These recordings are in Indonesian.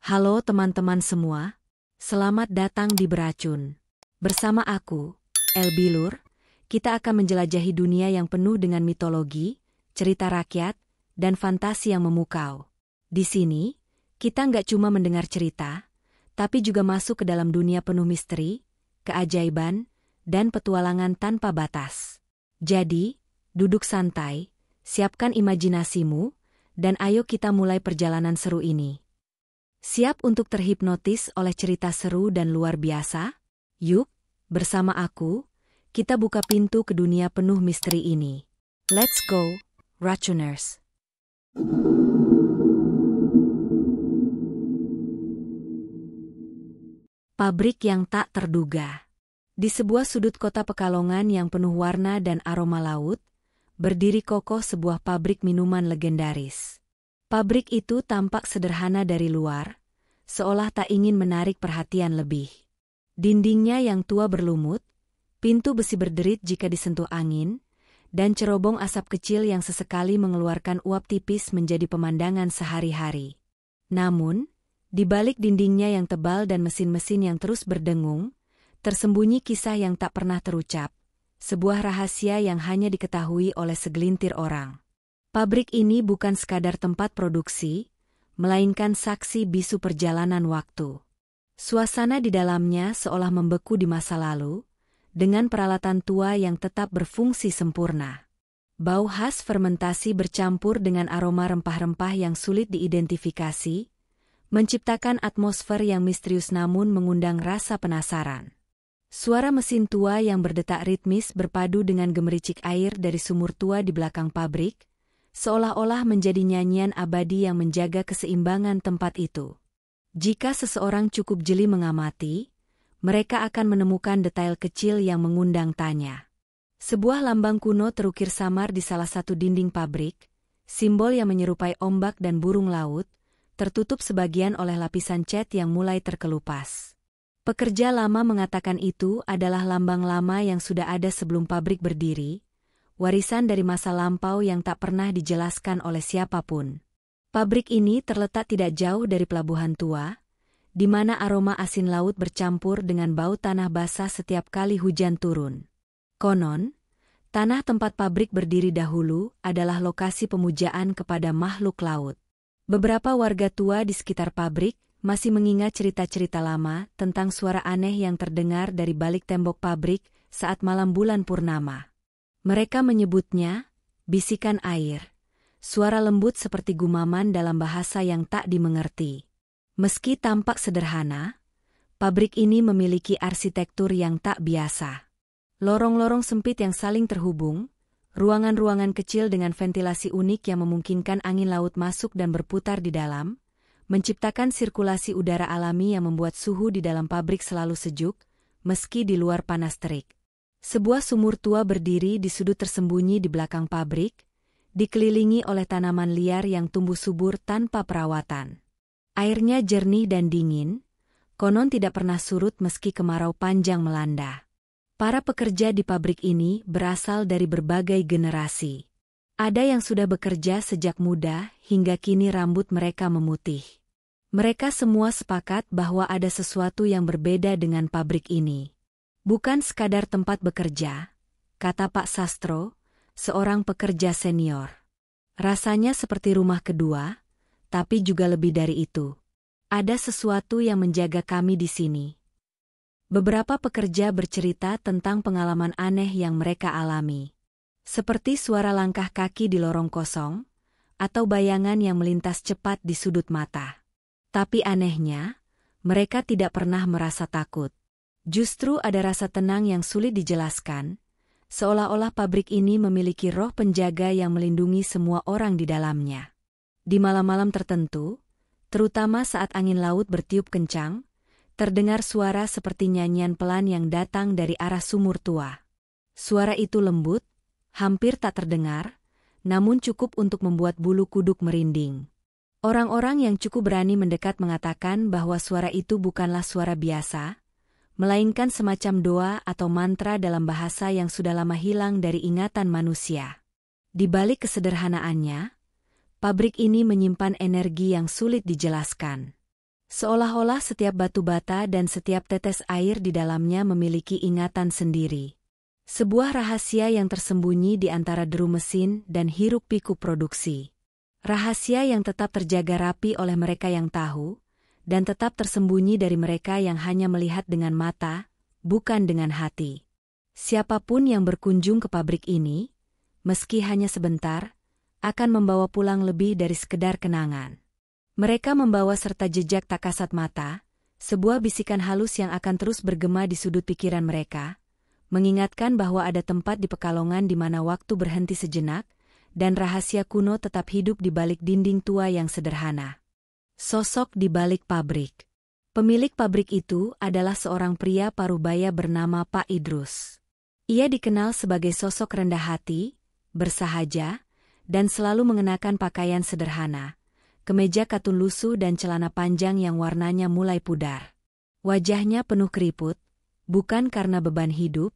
Halo teman-teman semua, selamat datang di Beracun. Bersama aku, El Bilur, kita akan menjelajahi dunia yang penuh dengan mitologi, cerita rakyat, dan fantasi yang memukau. Di sini, kita nggak cuma mendengar cerita, tapi juga masuk ke dalam dunia penuh misteri, keajaiban, dan petualangan tanpa batas. Jadi, duduk santai, siapkan imajinasimu, dan ayo kita mulai perjalanan seru ini. Siap untuk terhipnotis oleh cerita seru dan luar biasa? Yuk, bersama aku, kita buka pintu ke dunia penuh misteri ini. Let's go, Racuners! Pabrik yang tak terduga. Di sebuah sudut kota Pekalongan yang penuh warna dan aroma laut, berdiri kokoh sebuah pabrik minuman legendaris. Pabrik itu tampak sederhana dari luar, seolah tak ingin menarik perhatian lebih. Dindingnya yang tua berlumut, pintu besi berderit jika disentuh angin, dan cerobong asap kecil yang sesekali mengeluarkan uap tipis menjadi pemandangan sehari-hari. Namun, di balik dindingnya yang tebal dan mesin-mesin yang terus berdengung, tersembunyi kisah yang tak pernah terucap, sebuah rahasia yang hanya diketahui oleh segelintir orang. Pabrik ini bukan sekadar tempat produksi, melainkan saksi bisu perjalanan waktu. Suasana di dalamnya seolah membeku di masa lalu, dengan peralatan tua yang tetap berfungsi sempurna. Bau khas fermentasi bercampur dengan aroma rempah-rempah yang sulit diidentifikasi, menciptakan atmosfer yang misterius namun mengundang rasa penasaran. Suara mesin tua yang berdetak ritmis berpadu dengan gemericik air dari sumur tua di belakang pabrik, seolah-olah menjadi nyanyian abadi yang menjaga keseimbangan tempat itu. Jika seseorang cukup jeli mengamati, mereka akan menemukan detail kecil yang mengundang tanya. Sebuah lambang kuno terukir samar di salah satu dinding pabrik, simbol yang menyerupai ombak dan burung laut, tertutup sebagian oleh lapisan cat yang mulai terkelupas. Pekerja lama mengatakan itu adalah lambang lama yang sudah ada sebelum pabrik berdiri, warisan dari masa lampau yang tak pernah dijelaskan oleh siapapun. Pabrik ini terletak tidak jauh dari pelabuhan tua, di mana aroma asin laut bercampur dengan bau tanah basah setiap kali hujan turun. Konon, tanah tempat pabrik berdiri dahulu adalah lokasi pemujaan kepada makhluk laut. Beberapa warga tua di sekitar pabrik masih mengingat cerita-cerita lama tentang suara aneh yang terdengar dari balik tembok pabrik saat malam bulan purnama. Mereka menyebutnya bisikan air, suara lembut seperti gumaman dalam bahasa yang tak dimengerti. Meski tampak sederhana, pabrik ini memiliki arsitektur yang tak biasa. Lorong-lorong sempit yang saling terhubung, ruangan-ruangan kecil dengan ventilasi unik yang memungkinkan angin laut masuk dan berputar di dalam, menciptakan sirkulasi udara alami yang membuat suhu di dalam pabrik selalu sejuk, meski di luar panas terik. Sebuah sumur tua berdiri di sudut tersembunyi di belakang pabrik, dikelilingi oleh tanaman liar yang tumbuh subur tanpa perawatan. Airnya jernih dan dingin, konon tidak pernah surut meski kemarau panjang melanda. Para pekerja di pabrik ini berasal dari berbagai generasi. Ada yang sudah bekerja sejak muda hingga kini rambut mereka memutih. Mereka semua sepakat bahwa ada sesuatu yang berbeda dengan pabrik ini. Bukan sekadar tempat bekerja, kata Pak Sastro, seorang pekerja senior. Rasanya seperti rumah kedua, tapi juga lebih dari itu. Ada sesuatu yang menjaga kami di sini. Beberapa pekerja bercerita tentang pengalaman aneh yang mereka alami. Seperti suara langkah kaki di lorong kosong, atau bayangan yang melintas cepat di sudut mata. Tapi anehnya, mereka tidak pernah merasa takut. Justru ada rasa tenang yang sulit dijelaskan, seolah-olah pabrik ini memiliki roh penjaga yang melindungi semua orang di dalamnya. Di malam-malam tertentu, terutama saat angin laut bertiup kencang, terdengar suara seperti nyanyian pelan yang datang dari arah sumur tua. Suara itu lembut, hampir tak terdengar, namun cukup untuk membuat bulu kuduk merinding. Orang-orang yang cukup berani mendekat mengatakan bahwa suara itu bukanlah suara biasa, melainkan semacam doa atau mantra dalam bahasa yang sudah lama hilang dari ingatan manusia. Di balik kesederhanaannya, pabrik ini menyimpan energi yang sulit dijelaskan. Seolah-olah setiap batu bata dan setiap tetes air di dalamnya memiliki ingatan sendiri. Sebuah rahasia yang tersembunyi di antara deru mesin dan hiruk-pikuk produksi. Rahasia yang tetap terjaga rapi oleh mereka yang tahu, dan tetap tersembunyi dari mereka yang hanya melihat dengan mata, bukan dengan hati. Siapapun yang berkunjung ke pabrik ini, meski hanya sebentar, akan membawa pulang lebih dari sekedar kenangan. Mereka membawa serta jejak tak kasat mata, sebuah bisikan halus yang akan terus bergema di sudut pikiran mereka, mengingatkan bahwa ada tempat di Pekalongan di mana waktu berhenti sejenak, dan rahasia kuno tetap hidup di balik dinding tua yang sederhana. Sosok di balik pabrik. Pemilik pabrik itu adalah seorang pria parubaya bernama Pak Idrus. Ia dikenal sebagai sosok rendah hati, bersahaja, dan selalu mengenakan pakaian sederhana, kemeja katun lusuh dan celana panjang yang warnanya mulai pudar. Wajahnya penuh keriput, bukan karena beban hidup,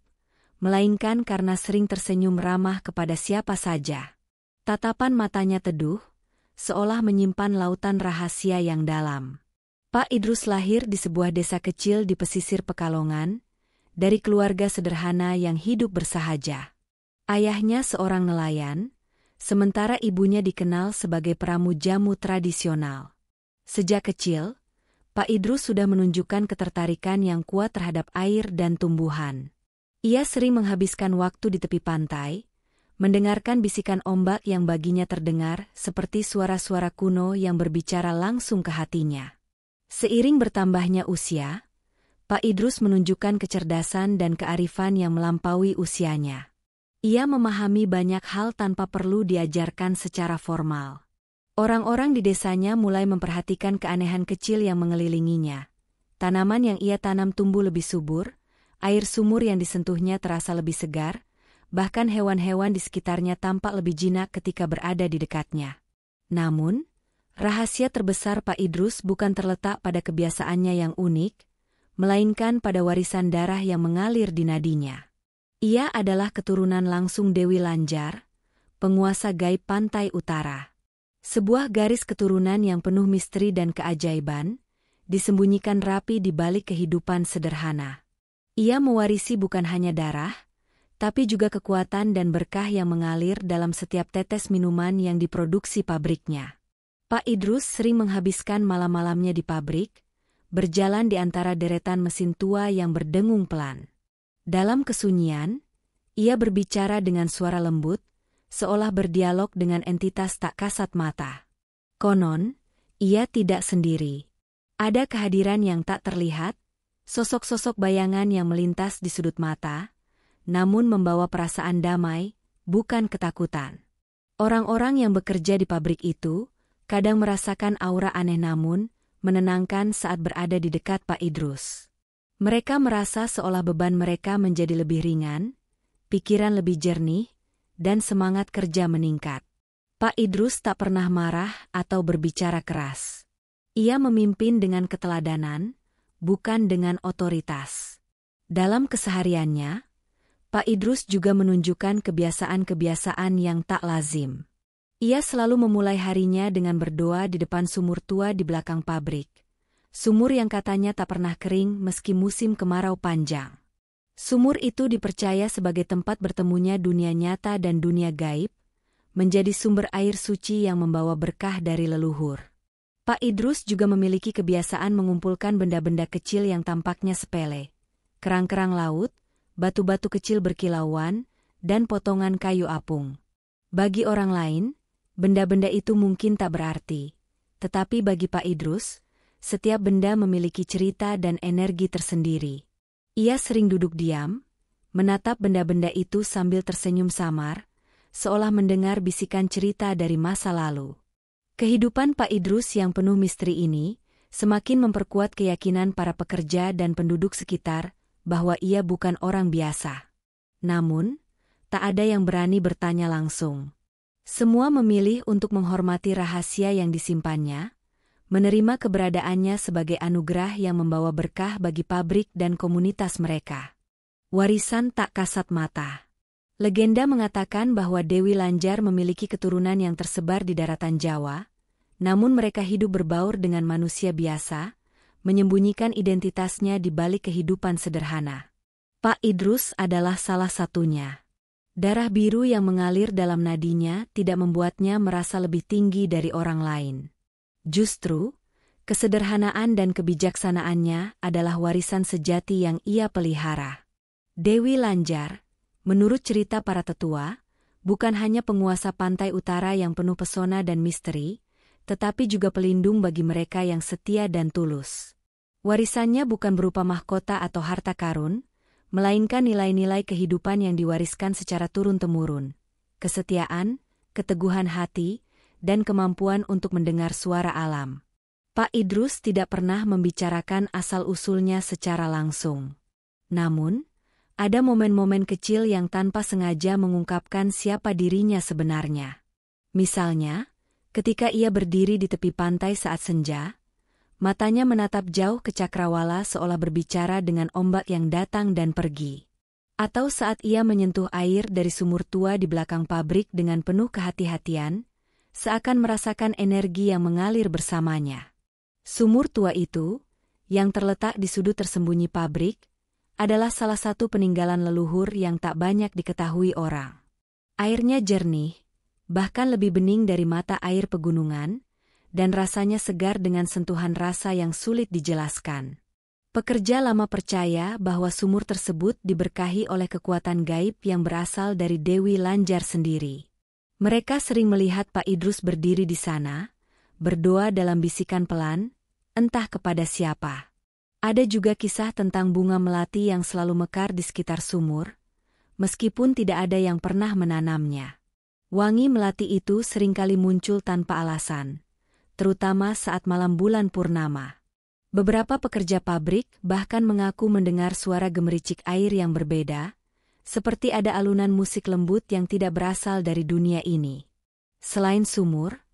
melainkan karena sering tersenyum ramah kepada siapa saja. Tatapan matanya teduh, seolah menyimpan lautan rahasia yang dalam. Pak Idrus lahir di sebuah desa kecil di pesisir Pekalongan, dari keluarga sederhana yang hidup bersahaja. Ayahnya seorang nelayan, sementara ibunya dikenal sebagai peramu jamu tradisional. Sejak kecil, Pak Idrus sudah menunjukkan ketertarikan yang kuat terhadap air dan tumbuhan. Ia sering menghabiskan waktu di tepi pantai, mendengarkan bisikan ombak yang baginya terdengar seperti suara-suara kuno yang berbicara langsung ke hatinya. Seiring bertambahnya usia, Pak Idrus menunjukkan kecerdasan dan kearifan yang melampaui usianya. Ia memahami banyak hal tanpa perlu diajarkan secara formal. Orang-orang di desanya mulai memperhatikan keanehan kecil yang mengelilinginya. Tanaman yang ia tanam tumbuh lebih subur, air sumur yang disentuhnya terasa lebih segar, bahkan hewan-hewan di sekitarnya tampak lebih jinak ketika berada di dekatnya. Namun, rahasia terbesar Pak Idrus bukan terletak pada kebiasaannya yang unik, melainkan pada warisan darah yang mengalir di nadinya. Ia adalah keturunan langsung Dewi Lanjar, penguasa gaib pantai utara. Sebuah garis keturunan yang penuh misteri dan keajaiban, disembunyikan rapi di balik kehidupan sederhana. Ia mewarisi bukan hanya darah, tapi juga kekuatan dan berkah yang mengalir dalam setiap tetes minuman yang diproduksi pabriknya. Pak Idrus sering menghabiskan malam-malamnya di pabrik, berjalan di antara deretan mesin tua yang berdengung pelan. Dalam kesunyian, ia berbicara dengan suara lembut, seolah berdialog dengan entitas tak kasat mata. Konon, ia tidak sendiri. Ada kehadiran yang tak terlihat, sosok-sosok bayangan yang melintas di sudut mata, namun membawa perasaan damai, bukan ketakutan. Orang-orang yang bekerja di pabrik itu, kadang merasakan aura aneh namun, menenangkan saat berada di dekat Pak Idrus. Mereka merasa seolah beban mereka menjadi lebih ringan, pikiran lebih jernih, dan semangat kerja meningkat. Pak Idrus tak pernah marah atau berbicara keras. Ia memimpin dengan keteladanan, bukan dengan otoritas. Dalam kesehariannya, Pak Idrus juga menunjukkan kebiasaan-kebiasaan yang tak lazim. Ia selalu memulai harinya dengan berdoa di depan sumur tua di belakang pabrik. Sumur yang katanya tak pernah kering meski musim kemarau panjang. Sumur itu dipercaya sebagai tempat bertemunya dunia nyata dan dunia gaib, menjadi sumber air suci yang membawa berkah dari leluhur. Pak Idrus juga memiliki kebiasaan mengumpulkan benda-benda kecil yang tampaknya sepele, kerang-kerang laut, batu-batu kecil berkilauan, dan potongan kayu apung. Bagi orang lain, benda-benda itu mungkin tak berarti, tetapi bagi Pak Idrus, setiap benda memiliki cerita dan energi tersendiri. Ia sering duduk diam, menatap benda-benda itu sambil tersenyum samar, seolah mendengar bisikan cerita dari masa lalu. Kehidupan Pak Idrus yang penuh misteri ini, semakin memperkuat keyakinan para pekerja dan penduduk sekitar, bahwa ia bukan orang biasa. Namun, tak ada yang berani bertanya langsung. Semua memilih untuk menghormati rahasia yang disimpannya, menerima keberadaannya sebagai anugerah yang membawa berkah bagi pabrik dan komunitas mereka. Warisan tak kasat mata. Legenda mengatakan bahwa Dewi Lanjar memiliki keturunan yang tersebar di daratan Jawa, namun mereka hidup berbaur dengan manusia biasa, menyembunyikan identitasnya di balik kehidupan sederhana. Pak Idrus adalah salah satunya. Darah biru yang mengalir dalam nadinya tidak membuatnya merasa lebih tinggi dari orang lain. Justru, kesederhanaan dan kebijaksanaannya adalah warisan sejati yang ia pelihara. Dewi Lanjar, menurut cerita para tetua, bukan hanya penguasa pantai utara yang penuh pesona dan misteri, tetapi juga pelindung bagi mereka yang setia dan tulus. Warisannya bukan berupa mahkota atau harta karun, melainkan nilai-nilai kehidupan yang diwariskan secara turun-temurun, kesetiaan, keteguhan hati, dan kemampuan untuk mendengar suara alam. Pak Idrus tidak pernah membicarakan asal-usulnya secara langsung. Namun, ada momen-momen kecil yang tanpa sengaja mengungkapkan siapa dirinya sebenarnya. Misalnya, ketika ia berdiri di tepi pantai saat senja, matanya menatap jauh ke cakrawala seolah berbicara dengan ombak yang datang dan pergi. Atau saat ia menyentuh air dari sumur tua di belakang pabrik dengan penuh kehati-hatian, seakan merasakan energi yang mengalir bersamanya. Sumur tua itu, yang terletak di sudut tersembunyi pabrik, adalah salah satu peninggalan leluhur yang tak banyak diketahui orang. Airnya jernih, bahkan lebih bening dari mata air pegunungan, dan rasanya segar dengan sentuhan rasa yang sulit dijelaskan. Pekerja lama percaya bahwa sumur tersebut diberkahi oleh kekuatan gaib yang berasal dari Dewi Lanjar sendiri. Mereka sering melihat Pak Idrus berdiri di sana, berdoa dalam bisikan pelan, entah kepada siapa. Ada juga kisah tentang bunga melati yang selalu mekar di sekitar sumur, meskipun tidak ada yang pernah menanamnya. Wangi melati itu seringkali muncul tanpa alasan, terutama saat malam bulan purnama. Beberapa pekerja pabrik bahkan mengaku mendengar suara gemericik air yang berbeda, seperti ada alunan musik lembut yang tidak berasal dari dunia ini. Selain sumur,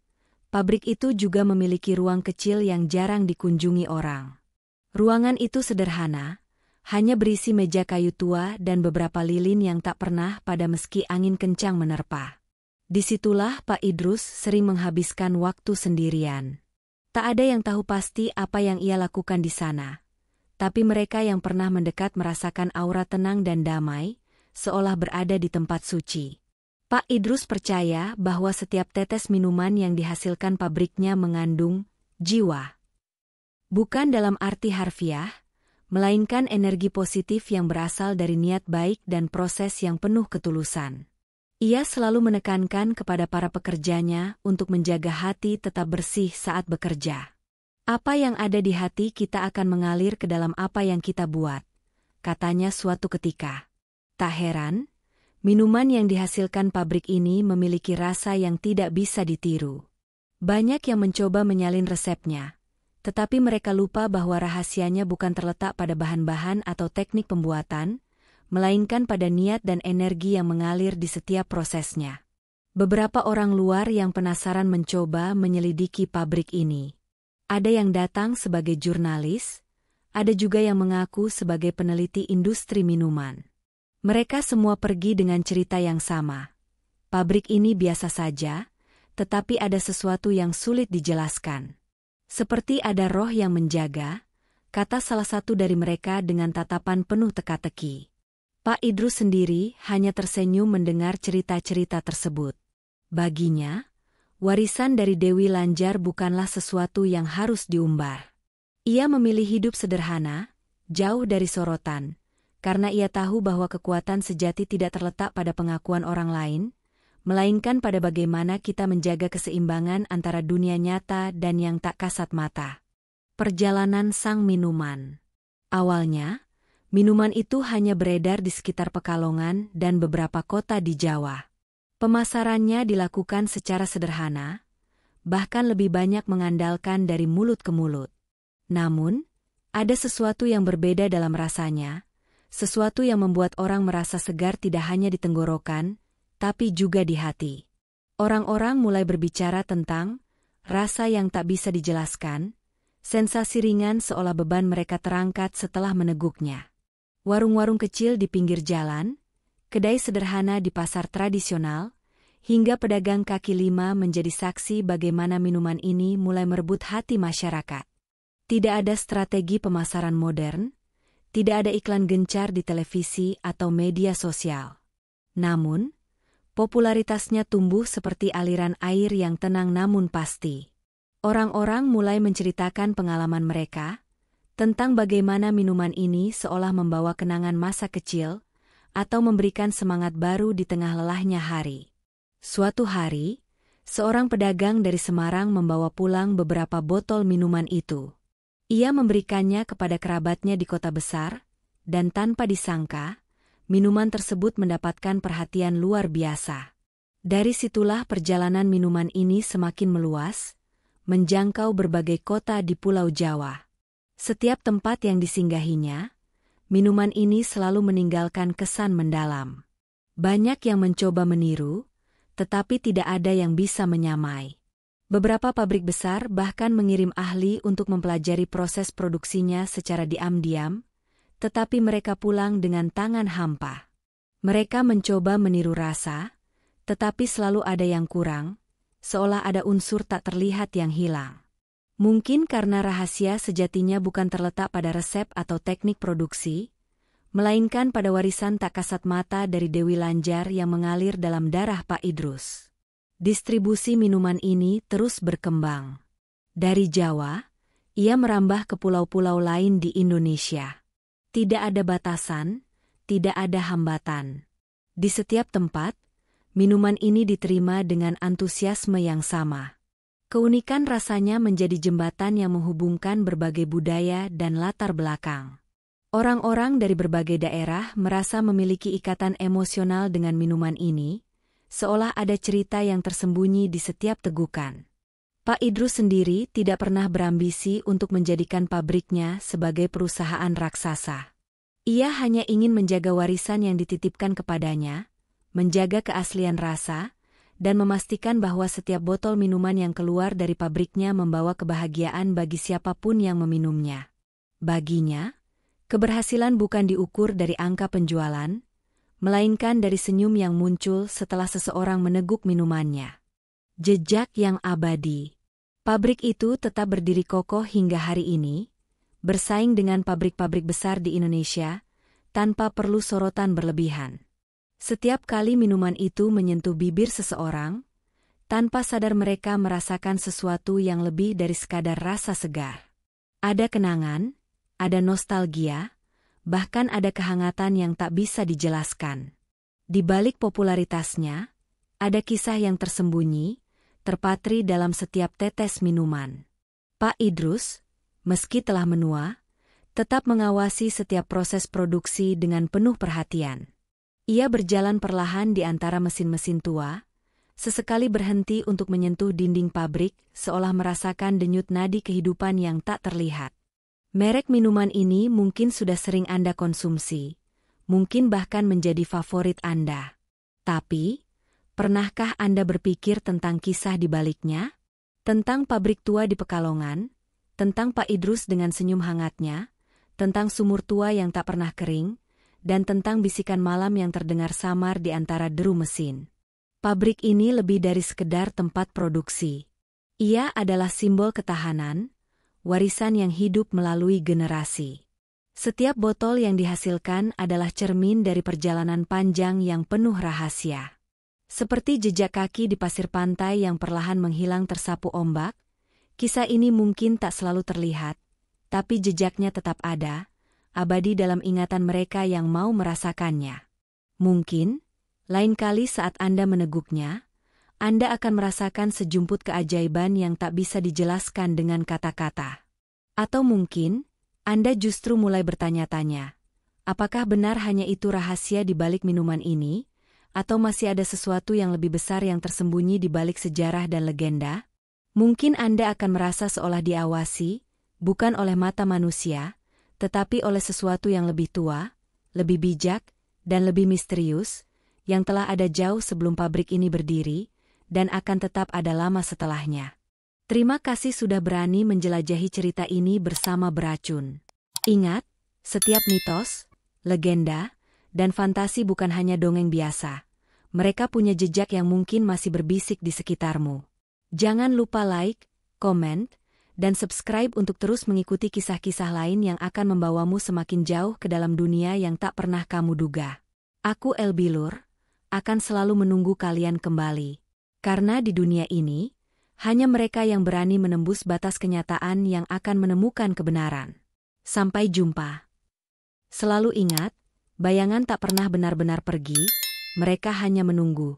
pabrik itu juga memiliki ruang kecil yang jarang dikunjungi orang. Ruangan itu sederhana, hanya berisi meja kayu tua dan beberapa lilin yang tak pernah pada meski angin kencang menerpa. Disitulah Pak Idrus sering menghabiskan waktu sendirian. Tak ada yang tahu pasti apa yang ia lakukan di sana, tapi mereka yang pernah mendekat merasakan aura tenang dan damai, seolah berada di tempat suci. Pak Idrus percaya bahwa setiap tetes minuman yang dihasilkan pabriknya mengandung jiwa. Bukan dalam arti harfiah, melainkan energi positif yang berasal dari niat baik dan proses yang penuh ketulusan. Ia selalu menekankan kepada para pekerjanya untuk menjaga hati tetap bersih saat bekerja. Apa yang ada di hati kita akan mengalir ke dalam apa yang kita buat, katanya suatu ketika. Tak heran, minuman yang dihasilkan pabrik ini memiliki rasa yang tidak bisa ditiru. Banyak yang mencoba menyalin resepnya, tetapi mereka lupa bahwa rahasianya bukan terletak pada bahan-bahan atau teknik pembuatan, melainkan pada niat dan energi yang mengalir di setiap prosesnya. Beberapa orang luar yang penasaran mencoba menyelidiki pabrik ini. Ada yang datang sebagai jurnalis, ada juga yang mengaku sebagai peneliti industri minuman. Mereka semua pergi dengan cerita yang sama. Pabrik ini biasa saja, tetapi ada sesuatu yang sulit dijelaskan. Seperti ada roh yang menjaga, kata salah satu dari mereka dengan tatapan penuh teka-teki. Pak Idrus sendiri hanya tersenyum mendengar cerita-cerita tersebut. Baginya, warisan dari Dewi Lanjar bukanlah sesuatu yang harus diumbar. Ia memilih hidup sederhana, jauh dari sorotan, karena ia tahu bahwa kekuatan sejati tidak terletak pada pengakuan orang lain, melainkan pada bagaimana kita menjaga keseimbangan antara dunia nyata dan yang tak kasat mata. Perjalanan sang minuman. Awalnya, minuman itu hanya beredar di sekitar Pekalongan dan beberapa kota di Jawa. Pemasarannya dilakukan secara sederhana, bahkan lebih banyak mengandalkan dari mulut ke mulut. Namun, ada sesuatu yang berbeda dalam rasanya, sesuatu yang membuat orang merasa segar tidak hanya di tenggorokan, tapi juga di hati. Orang-orang mulai berbicara tentang rasa yang tak bisa dijelaskan, sensasi ringan seolah beban mereka terangkat setelah meneguknya. Warung-warung kecil di pinggir jalan, kedai sederhana di pasar tradisional, hingga pedagang kaki lima menjadi saksi bagaimana minuman ini mulai merebut hati masyarakat. Tidak ada strategi pemasaran modern, tidak ada iklan gencar di televisi atau media sosial. Namun, popularitasnya tumbuh seperti aliran air yang tenang namun pasti. Orang-orang mulai menceritakan pengalaman mereka tentang bagaimana minuman ini seolah membawa kenangan masa kecil atau memberikan semangat baru di tengah lelahnya hari. Suatu hari, seorang pedagang dari Semarang membawa pulang beberapa botol minuman itu. Ia memberikannya kepada kerabatnya di kota besar, dan tanpa disangka, minuman tersebut mendapatkan perhatian luar biasa. Dari situlah perjalanan minuman ini semakin meluas, menjangkau berbagai kota di Pulau Jawa. Setiap tempat yang disinggahinya, minuman ini selalu meninggalkan kesan mendalam. Banyak yang mencoba meniru, tetapi tidak ada yang bisa menyamai. Beberapa pabrik besar bahkan mengirim ahli untuk mempelajari proses produksinya secara diam-diam, tetapi mereka pulang dengan tangan hampa. Mereka mencoba meniru rasa, tetapi selalu ada yang kurang, seolah ada unsur tak terlihat yang hilang. Mungkin karena rahasia sejatinya bukan terletak pada resep atau teknik produksi, melainkan pada warisan tak kasat mata dari Dewi Lanjar yang mengalir dalam darah Pak Idrus. Distribusi minuman ini terus berkembang. Dari Jawa, ia merambah ke pulau-pulau lain di Indonesia. Tidak ada batasan, tidak ada hambatan. Di setiap tempat, minuman ini diterima dengan antusiasme yang sama. Keunikan rasanya menjadi jembatan yang menghubungkan berbagai budaya dan latar belakang. Orang-orang dari berbagai daerah merasa memiliki ikatan emosional dengan minuman ini, seolah ada cerita yang tersembunyi di setiap tegukan. Pak Idrus sendiri tidak pernah berambisi untuk menjadikan pabriknya sebagai perusahaan raksasa. Ia hanya ingin menjaga warisan yang dititipkan kepadanya, menjaga keaslian rasa, dan memastikan bahwa setiap botol minuman yang keluar dari pabriknya membawa kebahagiaan bagi siapapun yang meminumnya. Baginya, keberhasilan bukan diukur dari angka penjualan, melainkan dari senyum yang muncul setelah seseorang meneguk minumannya. Jejak yang abadi. Pabrik itu tetap berdiri kokoh hingga hari ini, bersaing dengan pabrik-pabrik besar di Indonesia, tanpa perlu sorotan berlebihan. Setiap kali minuman itu menyentuh bibir seseorang, tanpa sadar mereka merasakan sesuatu yang lebih dari sekadar rasa segar. Ada kenangan, ada nostalgia, bahkan ada kehangatan yang tak bisa dijelaskan. Di balik popularitasnya, ada kisah yang tersembunyi, terpatri dalam setiap tetes minuman. Pak Idrus, meski telah menua, tetap mengawasi setiap proses produksi dengan penuh perhatian. Ia berjalan perlahan di antara mesin-mesin tua, sesekali berhenti untuk menyentuh dinding pabrik, seolah merasakan denyut nadi kehidupan yang tak terlihat. Merek minuman ini mungkin sudah sering Anda konsumsi, mungkin bahkan menjadi favorit Anda. Tapi, pernahkah Anda berpikir tentang kisah di baliknya? Tentang pabrik tua di Pekalongan, tentang Pak Idrus dengan senyum hangatnya, tentang sumur tua yang tak pernah kering, dan tentang bisikan malam yang terdengar samar di antara deru mesin. Pabrik ini lebih dari sekedar tempat produksi. Ia adalah simbol ketahanan, warisan yang hidup melalui generasi. Setiap botol yang dihasilkan adalah cermin dari perjalanan panjang yang penuh rahasia. Seperti jejak kaki di pasir pantai yang perlahan menghilang tersapu ombak, kisah ini mungkin tak selalu terlihat, tapi jejaknya tetap ada, abadi dalam ingatan mereka yang mau merasakannya. Mungkin, lain kali saat Anda meneguknya, Anda akan merasakan sejumput keajaiban yang tak bisa dijelaskan dengan kata-kata. Atau mungkin, Anda justru mulai bertanya-tanya, apakah benar hanya itu rahasia di balik minuman ini, atau masih ada sesuatu yang lebih besar yang tersembunyi di balik sejarah dan legenda? Mungkin Anda akan merasa seolah diawasi, bukan oleh mata manusia, tetapi oleh sesuatu yang lebih tua, lebih bijak, dan lebih misterius, yang telah ada jauh sebelum pabrik ini berdiri, dan akan tetap ada lama setelahnya. Terima kasih sudah berani menjelajahi cerita ini bersama Beracun. Ingat, setiap mitos, legenda, dan fantasi bukan hanya dongeng biasa. Mereka punya jejak yang mungkin masih berbisik di sekitarmu. Jangan lupa like, komen, dan subscribe untuk terus mengikuti kisah-kisah lain yang akan membawamu semakin jauh ke dalam dunia yang tak pernah kamu duga. Aku El Bilur, akan selalu menunggu kalian kembali. Karena di dunia ini, hanya mereka yang berani menembus batas kenyataan yang akan menemukan kebenaran. Sampai jumpa. Selalu ingat, bayangan tak pernah benar-benar pergi, mereka hanya menunggu.